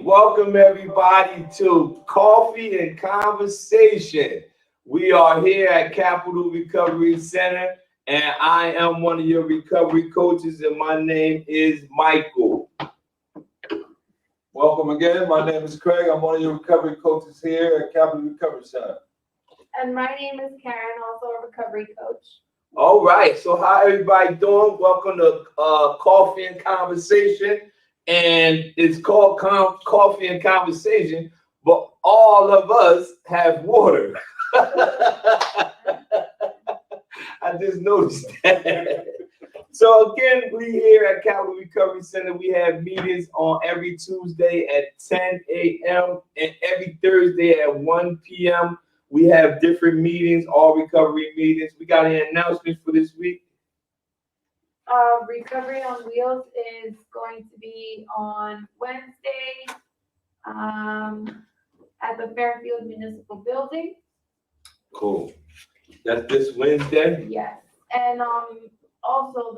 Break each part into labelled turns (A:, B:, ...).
A: welcome everybody to Coffee and Conversation. We are here at Capital Recovery Center, and I am one of your recovery coaches, and my name is Michael.
B: Welcome again. My name is Craig. I'm one of your recovery coaches here at Capital Recovery Center.
C: And my name is Karen, also a recovery coach.
A: All right, so how everybody doing? Welcome to Coffee and Conversation, and it's called Coffee and Conversation, but all of us have water. I just noticed that. So again, we here at Capital Recovery Center, we have meetings on every Tuesday at 10 a.m. and every Thursday at 1 p.m. We have different meetings, all recovery meetings. We got any announcements for this week?
C: Recovery on Wheels is going to be on Wednesday at the Fairfield Municipal Building.
A: Cool. That's this Wednesday?
C: Yes. And also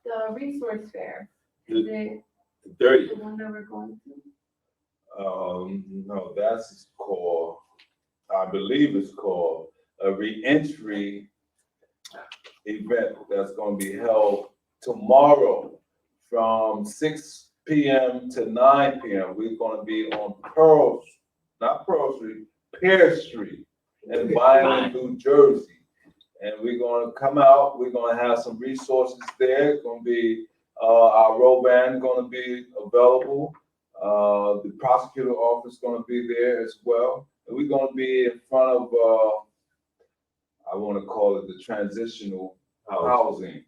C: the resource fair. Is it
A: 30.
C: the one that we're going to?
B: No, that's called, I believe it's called a reentry event that's going to be held tomorrow from 6 p.m. to 9 p.m. We're going to be on Pear Street in Vineland, New Jersey. And we're going to come out. We're going to have some resources there. It's going to be our road band going to be available. The prosecutor office is going to be there as well. And we're going to be in front of, I want to call it the transitional housing.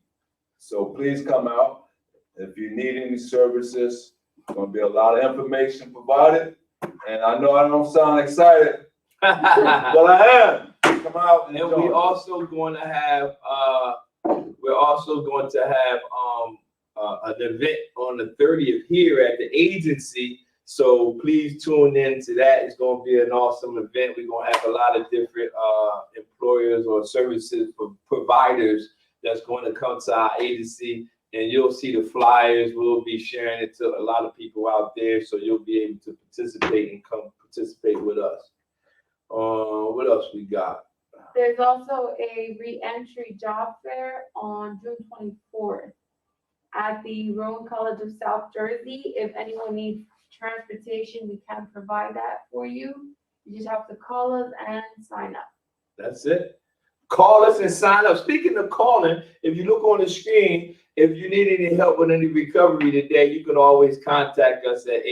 B: So please come out. If you need any services, there's going to be a lot of information provided. And I know I don't sound excited, but I am. Come out
A: and we're also going to have an event on the 30th here at the agency. So please tune in to that. It's going to be an awesome event. We're going to have a lot of different employers or services providers that's going to come to our agency, and you'll see the flyers. We'll be sharing it to a lot of people out there, so you'll be able to participate and come participate with us. What else we got?
C: There's also a re-entry job fair on June 24th at the Rowan College of South Jersey. If anyone needs transportation, we can provide that for you. You just have to call us and sign up.
A: That's it. Call us and sign up. Speaking of calling, if you look on the screen, if you need any help with any recovery today, you can always contact us at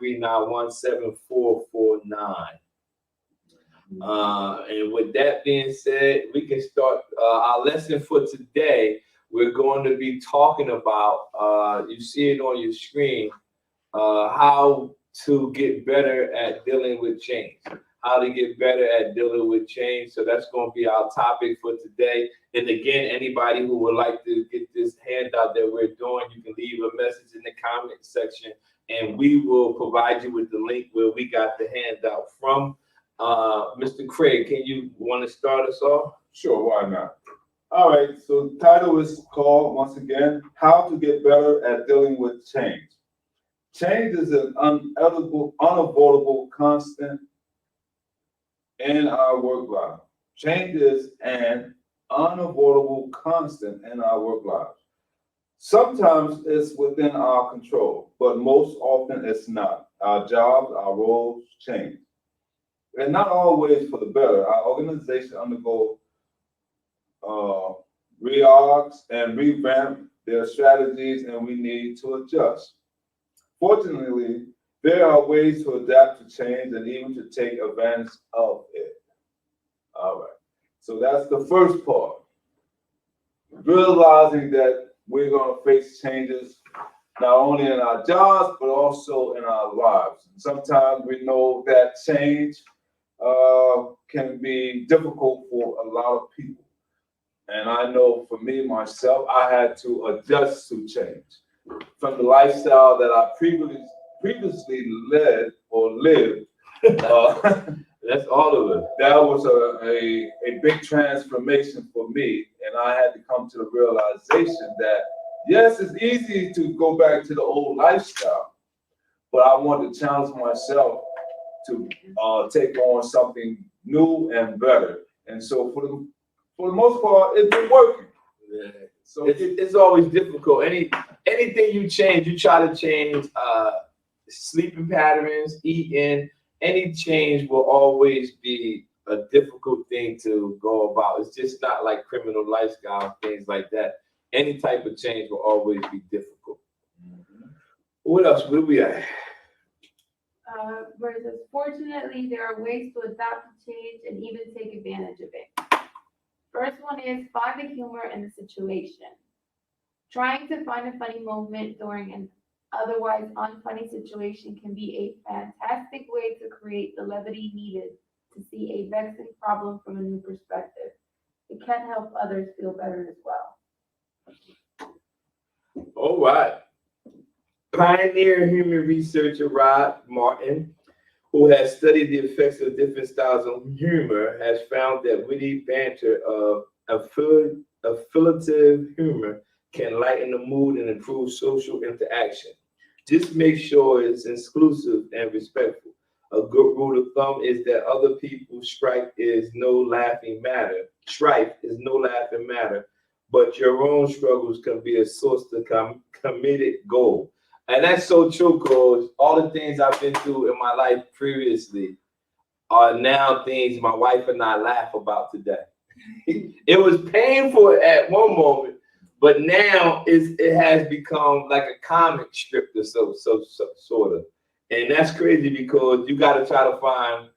A: 856-391-7449. And with that being said, we can start our lesson for today. We're going to be talking about, you see it on your screen, how to get better at dealing with change. How to get better at dealing with change. So that's going to be our topic for today. And again, anybody who would like to get this handout that we're doing, you can leave a message in the comment section, and we will provide you with the link where we got the handout from. Mr. Craig, can you want to start us off?
B: Sure, why not? All right, so the title is called, once again, How to Get Better at Dealing with Change. Change is an unavoidable constant in our work life. Change is an unavoidable constant in our work life. Sometimes it's within our control, but most often it's not. Our jobs, our roles change. And not always for the better. Our organization undergo reorgs and revamp their strategies, and we need to adjust. Fortunately, there are ways to adapt to change and even to take advantage of it. All right. So that's the first part. Realizing that we're going to face changes not only in our jobs, but also in our lives. And sometimes we know that change can be difficult for a lot of people. And I know for me, myself, I had to adjust to change. From the lifestyle that I previously led or lived,
A: that's all of it.
B: That was a big transformation for me, and I had to come to the realization that yes, it's easy to go back to the old lifestyle, but I want to challenge myself to take on something new and better. And so for the most part, it's been working.
A: Yeah.
B: So
A: It's always difficult. Anything you change, you try to change sleeping patterns, eating. Any change will always be a difficult thing to go about. It's just not like criminal lifestyle, things like that. Any type of change will always be difficult. What else? Where we at?
C: Where it says, fortunately, there are ways to adapt to change and even take advantage of it. First one is find the humor in the situation. Trying to find a funny moment during an otherwise unfunny situation can be a fantastic way to create the levity needed to see a vexing problem from a new perspective. It can help others feel better as well.
A: All right. Pioneer human researcher Rod Martin, who has studied the effects of different styles of humor, has found that witty banter of affiliative humor can lighten the mood and improve social interaction. Just make sure it's inclusive and respectful. A good rule of thumb is that other people's strife is no laughing matter. Strife is no laughing matter, but your own struggles can be a source to comedic gold. And that's so true, because all the things I've been through in my life previously are now things my wife and I laugh about today. It was painful at one moment, but now it has become like a comic strip or so sort of. And that's crazy, because you got to try to find,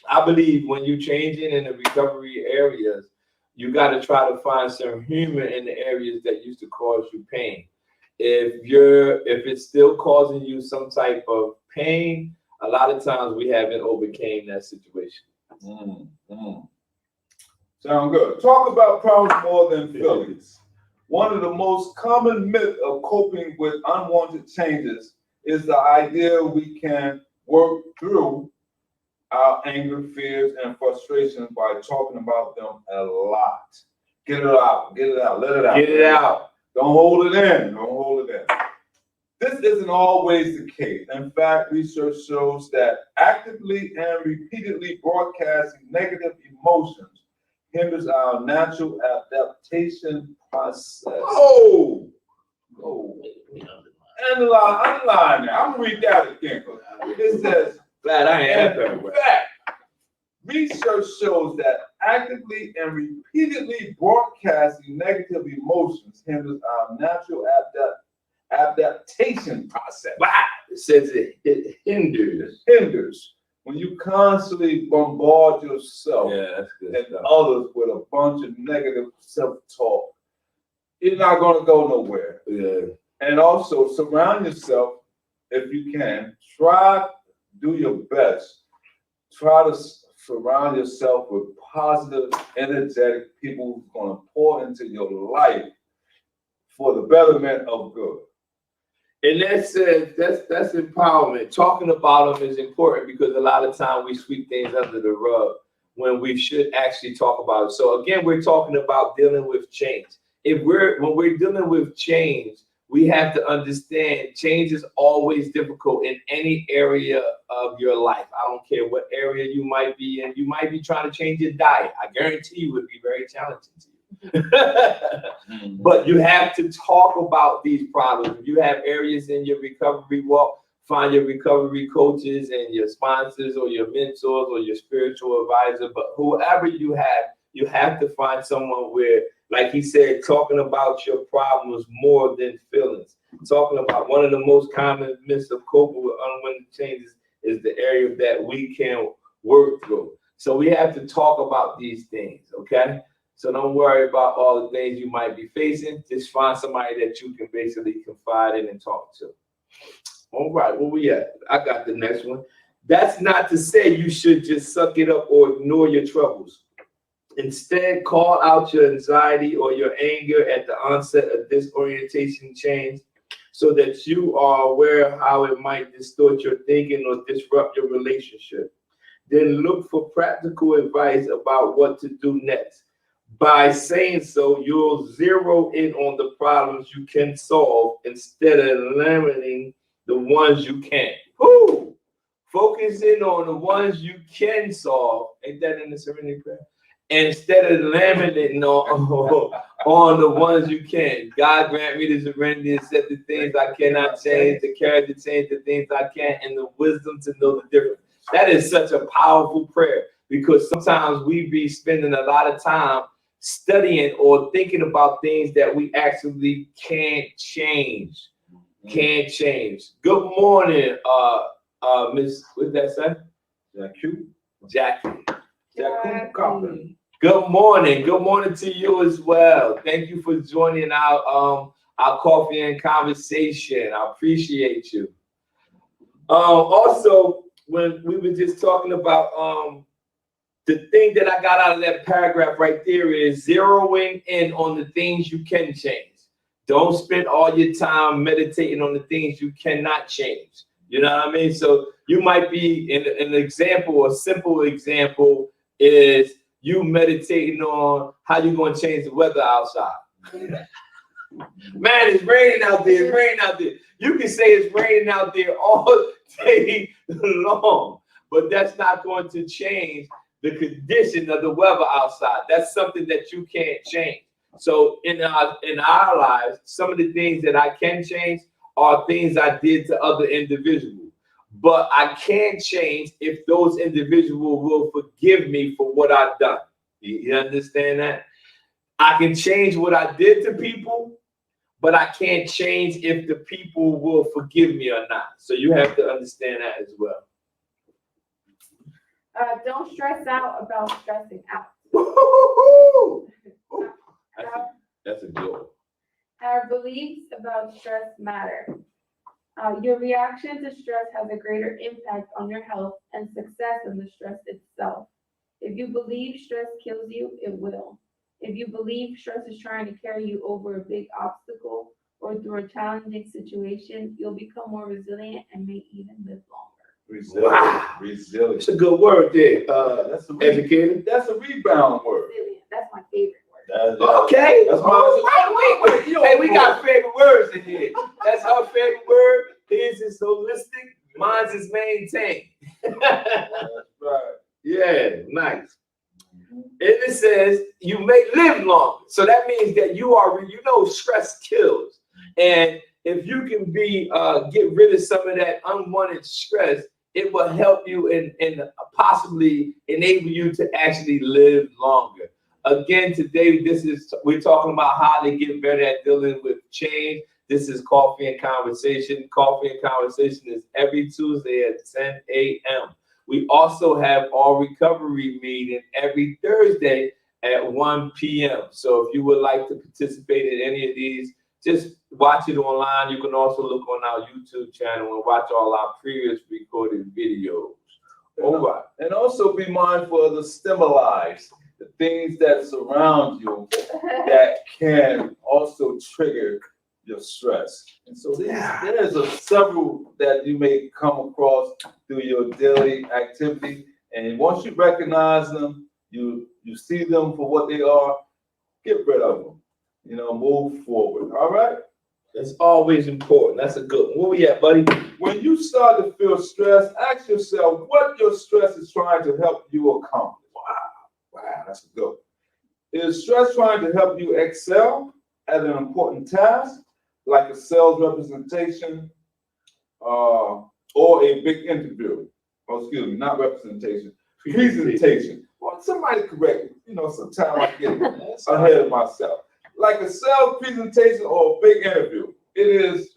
A: I believe when you're changing in the recovery areas, you got to try to find some humor in the areas that used to cause you pain. If it's still causing you some type of pain, a lot of times we haven't overcame that situation.
B: Sound good. Talk about problems more than feelings. One of the most common myths of coping with unwanted changes is the idea we can work through our anger, fears, and frustrations by talking about them a lot. Get it out, let it out.
A: Get it out.
B: Don't hold it in. This isn't always the case. In fact, research shows that actively and repeatedly broadcasting negative emotions hinders our natural adaptation process.
A: Oh!
B: Underline that. I'm gonna read that again. It says,
A: Glad I ain't
B: in fact, research shows that actively and repeatedly broadcasting negative emotions hinders our natural adaptation process.
A: Wow! It says it hinders.
B: When you constantly bombard yourself
A: That's good
B: and
A: stuff.
B: others with a bunch of negative self-talk, you're not gonna go nowhere.
A: Yeah.
B: And also surround yourself, if you can, do your best. Try to surround yourself with positive, energetic people who's gonna pour into your life for the betterment of good.
A: And that's empowerment. Talking about them is important, because a lot of time we sweep things under the rug when we should actually talk about it. So again, we're talking about dealing with change. When we're dealing with change, we have to understand change is always difficult in any area of your life. I don't care what area you might be in. You might be trying to change your diet. I guarantee you it would be very challenging to you. But you have to talk about these problems. If you have areas in your recovery walk, find your recovery coaches and your sponsors or your mentors or your spiritual advisor. But whoever you have to find someone where, like he said, talking about your problems more than feelings. Talking about one of the most common myths of coping with unwanted changes is the area that we can work through. So we have to talk about these things, okay? So don't worry about all the things you might be facing. Just find somebody that you can basically confide in and talk to. All right, where we at? I got the next one. That's not to say you should just suck it up or ignore your troubles. Instead, call out your anxiety or your anger at the onset of disorientation change, so that you are aware of how it might distort your thinking or disrupt your relationship. Then look for practical advice about what to do next. By saying so, you'll zero in on the problems you can solve instead of limiting the ones you can't. Woo! Focus in on the ones you can solve. Ain't that in the serenity prayer? Instead of laminating on the ones you can. God grant me the serenity to accept the things I cannot change, the courage to change the things I can, and the wisdom to know the difference. That is such a powerful prayer, because sometimes we be spending a lot of time studying or thinking about things that we actually can't change. Can't change. Good morning, Miss, what did that say? Jackie. Jackie Carpenter. Good morning. Good morning to you as well. Thank you for joining our coffee and conversation. I appreciate you. Also, when we were just talking about the thing that I got out of that paragraph right there is zeroing in on the things you can change. Don't spend all your time meditating on the things you cannot change. You know what I mean? So you might be an example, a simple example is you meditating on how you're going to change the weather outside. Man, it's raining out there. It's raining out there. You can say it's raining out there all day long, but that's not going to change the condition of the weather outside. That's something that you can't change. So in our lives, some of the things that I can change are things I did to other individuals. But I can't change if those individuals will forgive me for what I've done. You understand that? I can change what I did to people, but I can't change if the people will forgive me or not. So you have to understand that as well.
C: Don't stress out about stressing out.
A: That's a good one.
C: Our beliefs about stress matter. Your reaction to stress has a greater impact on your health and success than the stress itself. If you believe stress kills you, it will. If you believe stress is trying to carry you over a big obstacle or through a challenging situation, you'll become more resilient and may even live longer.
B: Resilient.
A: Wow.
B: Resilient.
A: It's a good word there,
B: That's a
A: educator.
B: That's a rebound word.
C: Resilient, that's my favorite word.
A: Okay.
B: That's
A: Wait. Hey, we got favorite words in here. That's our favorite word. His is holistic. Mine's is maintained.
B: That's right.
A: Yeah, nice. And it says you may live longer. So that means that stress kills. And if you can get rid of some of that unwanted stress, it will help you and possibly enable you to actually live longer. Again, today we're talking about how to get better at dealing with change. This is Coffee and Conversation. Coffee and Conversation is every Tuesday at 10 a.m. We also have our recovery meeting every Thursday at 1 p.m. So if you would like to participate in any of these, just watch it online. You can also look on our YouTube channel and watch all our previous recorded videos. All right.
B: And also be mindful of the stimuli, the things that surround you that can also trigger your stress. And so there's several that you may come across through your daily activity. And once you recognize them, you see them for what they are, get rid of them. Move forward. All right?
A: That's always important. That's a good one. Where we at, buddy?
B: When you start to feel stress, ask yourself what your stress is trying to help you accomplish. Wow, that's a good one. Is stress trying to help you excel at an important task, like a sales representation or a big interview? Oh, excuse me, not representation, presentation. Well, somebody correct me. Sometimes I get ahead of myself. Like a sales presentation or a big interview. Is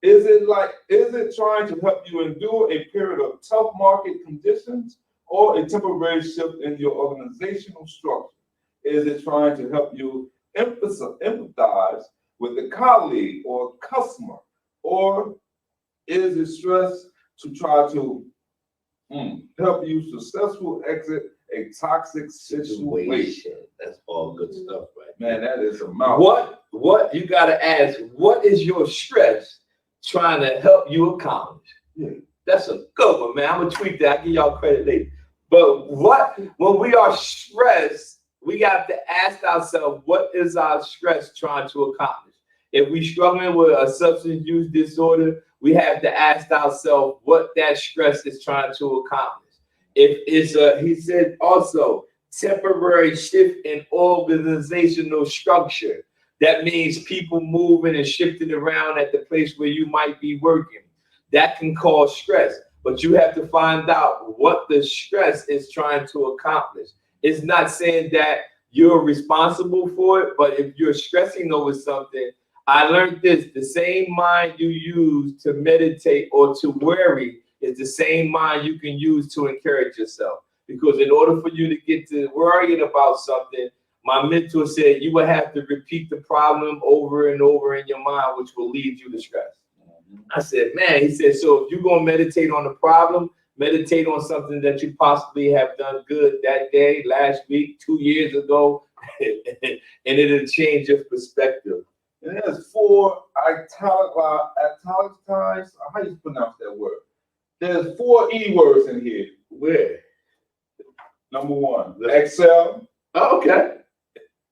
B: it trying to help you endure a period of tough market conditions or a temporary shift in your organizational structure? Is it trying to help you empathize with a colleague or customer? Or is it stress to try to help you successfully exit a toxic situation?
A: That's all good stuff, right?
B: Man, that is a mouthful.
A: What you gotta ask, what is your stress trying to help you accomplish?
B: Yeah.
A: That's a good one, man. I'm gonna tweet that. I'll give y'all credit later. But when we are stressed, we got to ask ourselves, what is our stress trying to accomplish? if we struggling with a substance use disorder, we have to ask ourselves what that stress is trying to accomplish. If it's he said also, temporary shift in organizational structure. That means people moving and shifting around at the place where you might be working. That can cause stress, but you have to find out what the stress is trying to accomplish. It's not saying that you're responsible for it, but if you're stressing over something, I learned this, the same mind you use to meditate or to worry is the same mind you can use to encourage yourself. Because in order for you to get to worrying about something, my mentor said you will have to repeat the problem over and over in your mind, which will lead you to stress. I said, man, he said, so if you're going to meditate on the problem, meditate on something that you possibly have done good that day, last week, 2 years ago, and it'll change your perspective.
B: And there's 4 italicized, how you pronounce that word? There's 4 E words in here.
A: Where?
B: Number 1, excel,
A: Oh, okay.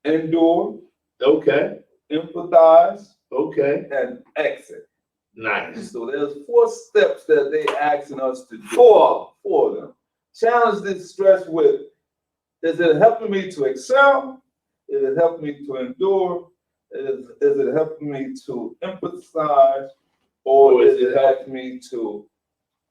B: endure,
A: Okay.
B: empathize,
A: Okay.
B: and exit.
A: Nice.
B: So there's 4 steps that they asking us to do.
A: 4.
B: 4 of them. Challenge this stress with, is it helping me to excel? Is it helping me to endure? Is it helping me to empathize? Or is it helping me to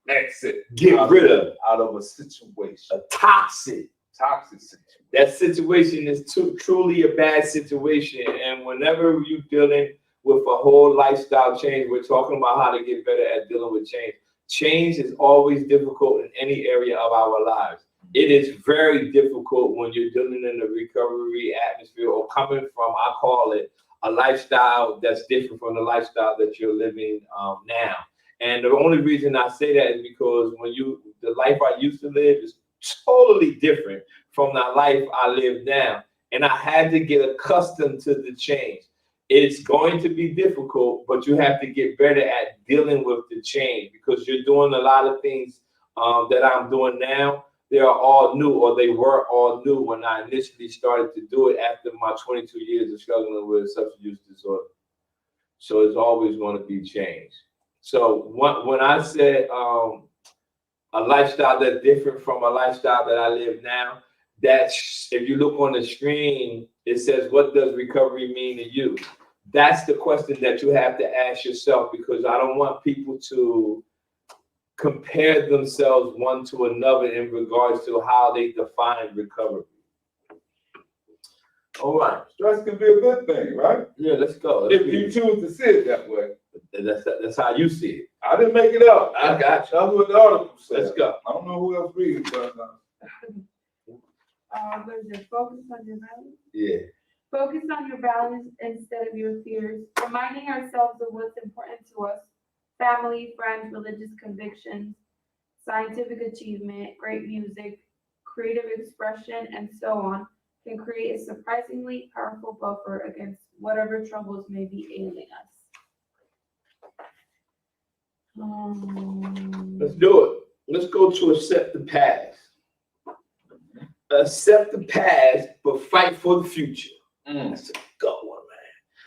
B: exit?
A: Get rid of
B: out of a situation.
A: a toxic
B: situation.
A: That situation is truly a bad situation. And whenever you're dealing with a whole lifestyle change, we're talking about how to get better at dealing with change. Change is always difficult in any area of our lives. It is very difficult when you're dealing in a recovery atmosphere or coming from, I call it, a lifestyle that's different from the lifestyle that you're living now. And the only reason I say that is because the life I used to live is totally different from the life I live now. And I had to get accustomed to the change. It's going to be difficult, but you have to get better at dealing with the change because you're doing a lot of things that I'm doing now. They are all new, or they were all new when I initially started to do it after my 22 years of struggling with substance use disorder. So it's always going to be change. So when I said a lifestyle that's different from a lifestyle that I live now, that's, if you look on the screen, it says, what does recovery mean to you? That's the question that you have to ask yourself, because I don't want people to compare themselves one to another in regards to how they define recovery. All right.
B: Stress can be a good thing, right?
A: Yeah, let's go.
B: If you choose to see it that way.
A: That's how you see it.
B: I didn't make it up.
A: I got you.
B: That's what the article said.
A: Let's go.
B: I don't know who else reads, but
C: What is it? Focus on your values?
A: Yeah.
C: Focus on your values instead of your fears. Reminding ourselves of what's important to us: family, friends, religious convictions, scientific achievement, great music, creative expression, and so on, can create a surprisingly powerful buffer against whatever troubles may be ailing us.
A: Let's do it. Let's go to accept the past. Accept the past, but fight for the future. That's a good one,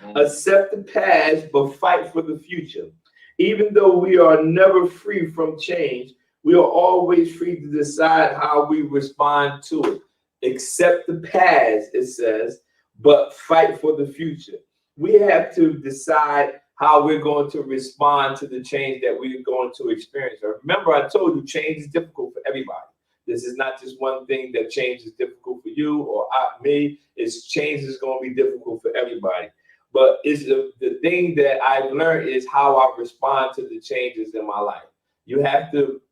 A: man. Accept the past, but fight for the future. Even though we are never free from change, we are always free to decide how we respond to it. Accept the past, it says, but fight for the future. We have to decide how we're going to respond to the change that we're going to experience. Remember, I told you change is difficult for everybody. This is not just one thing that change is difficult for you or me. It's change is going to be difficult for everybody. But it's the thing that I've learned is how I respond to the changes in my life. You have to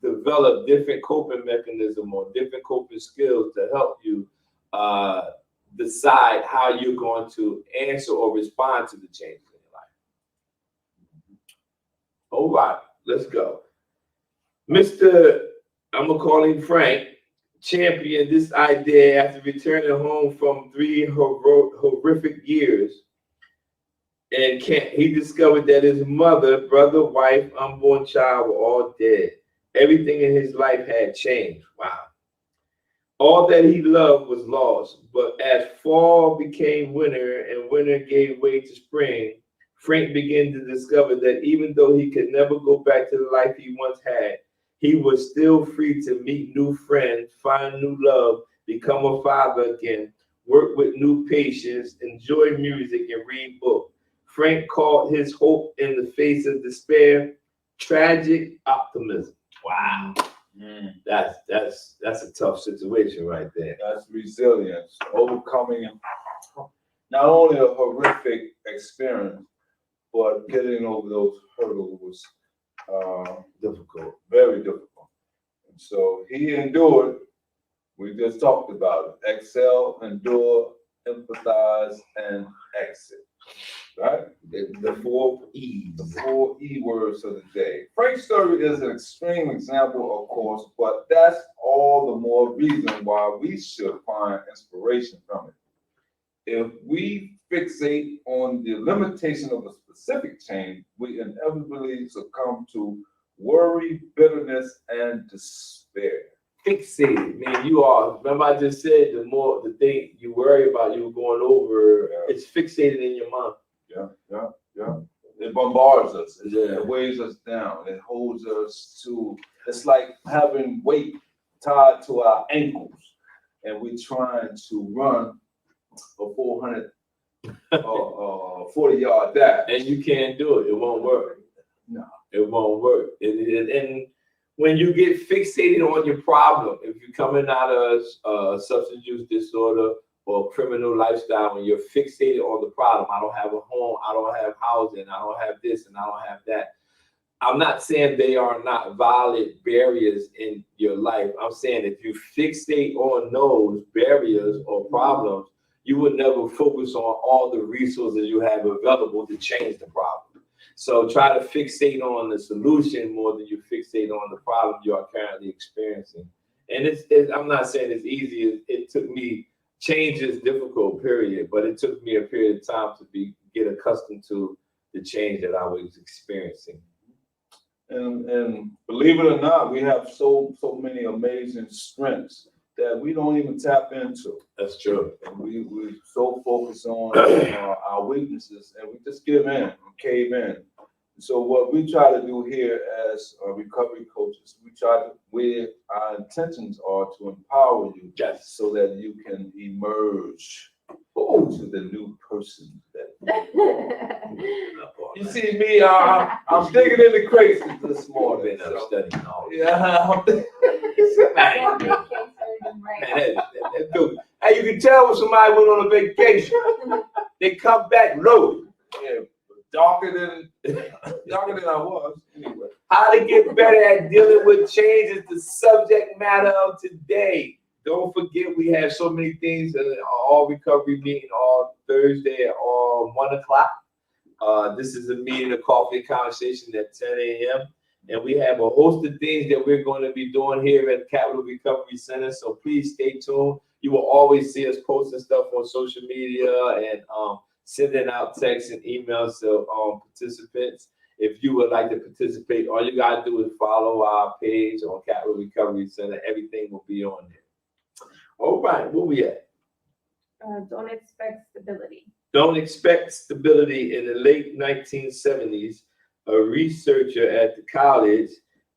A: develop different coping mechanisms or different coping skills to help you decide how you're going to answer or respond to the changes in your life. All right, let's go. I'm going to call him Frank, championed this idea after returning home from 3 horrific years. And he discovered that his mother, brother, wife, unborn child were all dead. Everything in his life had changed. Wow. All that he loved was lost, but as fall became winter and winter gave way to spring, Frank began to discover that even though he could never go back to the life he once had, he was still free to meet new friends, find new love, become a father again, work with new patients, enjoy music, and read books. Frank called his hope in the face of despair tragic optimism. Wow. That's a tough situation right there.
B: That's resilience, overcoming not only a horrific experience, but getting over those hurdles was
A: Difficult.
B: very difficult. And so he endured. We just talked about it. Excel, endure, empathize, and exit. Right?
A: The 4 E's.
B: The 4 E words of the day. Frank's story is an extreme example, of course, but that's all the more reason why we should find inspiration from it. If we fixate on the limitation of a specific change, we inevitably succumb to worry, bitterness, and despair.
A: Fixated, man. You are. Remember, I just said the thing you worry about, you going over.
B: Yeah.
A: It's fixated in your mind.
B: Yeah. It bombards us.
A: Yeah.
B: It weighs us down. It holds us to. It's like having weight tied to our ankles, and we're trying to run a 400 40-yard dash.
A: And you can't do it. It won't work.
B: No.
A: It won't work. And when you get fixated on your problem, if you're coming out of substance use disorder or criminal lifestyle, when you're fixated on the problem, I don't have a home, I don't have housing, I don't have this, and I don't have that. I'm not saying they are not valid barriers in your life. I'm saying if you fixate on those barriers or problems, you would never focus on all the resources you have available to change the problem. So try to fixate on the solution more than you fixate on the problem you are currently experiencing. And I'm not saying it's easy. It took me, change is difficult, period, but it took me a period of time to get accustomed to the change that I was experiencing.
B: And believe it or not, we have so many amazing strengths that we don't even tap into.
A: That's true.
B: And we so focused on our weaknesses, and we just give in and cave in. So what we try to do here as recovery coaches, our intentions are to empower you,
A: Yes.
B: so that you can emerge to the new person that you see me. I'm digging in the crates this morning.
A: I'm
B: So.
A: studying all.
B: Yeah.
A: Man, that good. Hey, you can tell when somebody went on a vacation. They come back loaded.
B: Yeah, darker than I was. Anyway.
A: How to get better at dealing with change is the subject matter of today. Don't forget, we have so many things. All recovery meeting all Thursday at all 1 o'clock. This is a meeting, a coffee conversation at 10 a.m. And we have a host of things that we're going to be doing here at Capital Recovery Center. So please stay tuned. You will always see us posting stuff on social media and sending out texts and emails to participants. If you would like to participate, all you got to do is follow our page on Capital Recovery Center. Everything will be on there. All right, where we at?
C: Don't expect stability.
A: Don't expect stability. In the late 1970s, a researcher at the college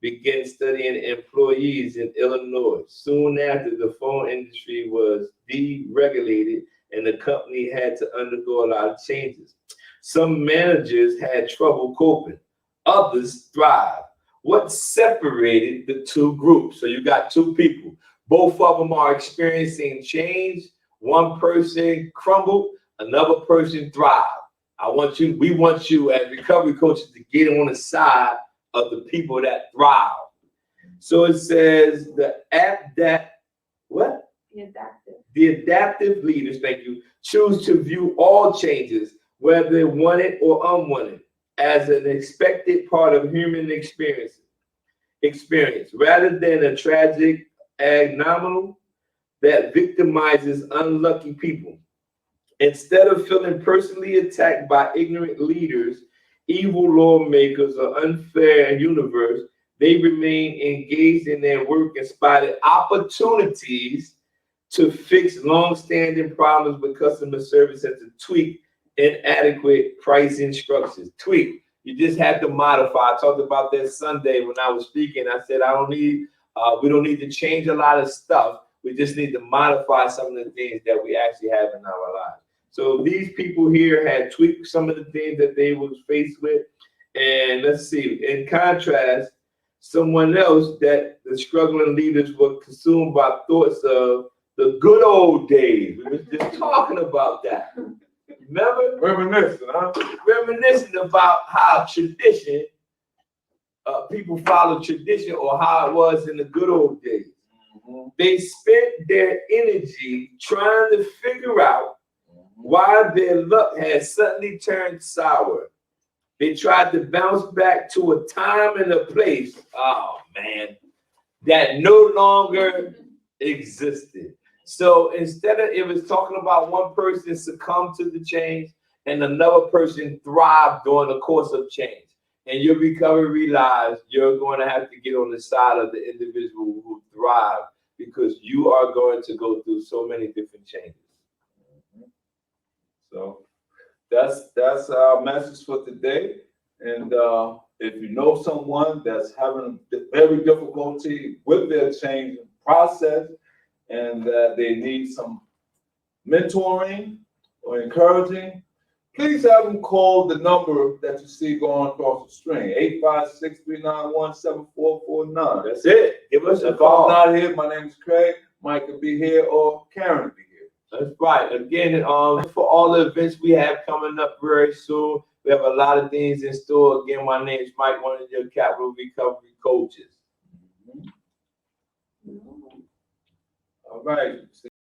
A: began studying employees in Illinois. Soon after, the phone industry was deregulated and the company had to undergo a lot of changes. Some managers had trouble coping. Others thrived. What separated the two groups? So you got two people. Both of them are experiencing change. One person crumbled, another person thrived. We want you as recovery coaches to get on the side of the people that thrive. So it says the adaptive leaders, thank you, choose to view all changes, whether wanted or unwanted, as an expected part of human experience, rather than a tragic anomaly that victimizes unlucky people. Instead of feeling personally attacked by ignorant leaders, evil lawmakers, or unfair universe, they remain engaged in their work and spotted opportunities to fix long-standing problems with customer service and to tweak inadequate pricing structures. Tweak. You just have to modify. I talked about that Sunday when I was speaking. I said we don't need to change a lot of stuff. We just need to modify some of the things that we actually have in our lives. So these people here had tweaked some of the things that they was faced with. And let's see, in contrast, someone else that the struggling leaders were consumed by thoughts of the good old days. We was just talking about that. Remember?
B: Reminiscing, huh?
A: Reminiscing about how tradition, people follow tradition or how it was in the good old days.
B: Mhm.
A: They spent their energy trying to figure out why their luck had suddenly turned sour. They tried to bounce back to a time and a place, oh man, that no longer existed. So instead of, it was talking about one person succumbed to the change and another person thrived during the course of change. And your recovery lives, you're going to have to get on the side of the individual who thrive because you are going to go through so many different changes.
B: So that's our message for today. And if you know someone that's having very difficulty with their change process and that they need some mentoring or encouraging, please have them call the number that you see going across the screen, 856-391-7449.
A: That's it. Give us a
B: If I'm
A: call.
B: not here, my name is Craig. Mike could be here or Karen could be here.
A: That's right. Again, for all the events we have coming up very soon, we have a lot of things in store. Again, my name is Mike, one of your capital recovery coaches.
B: All right.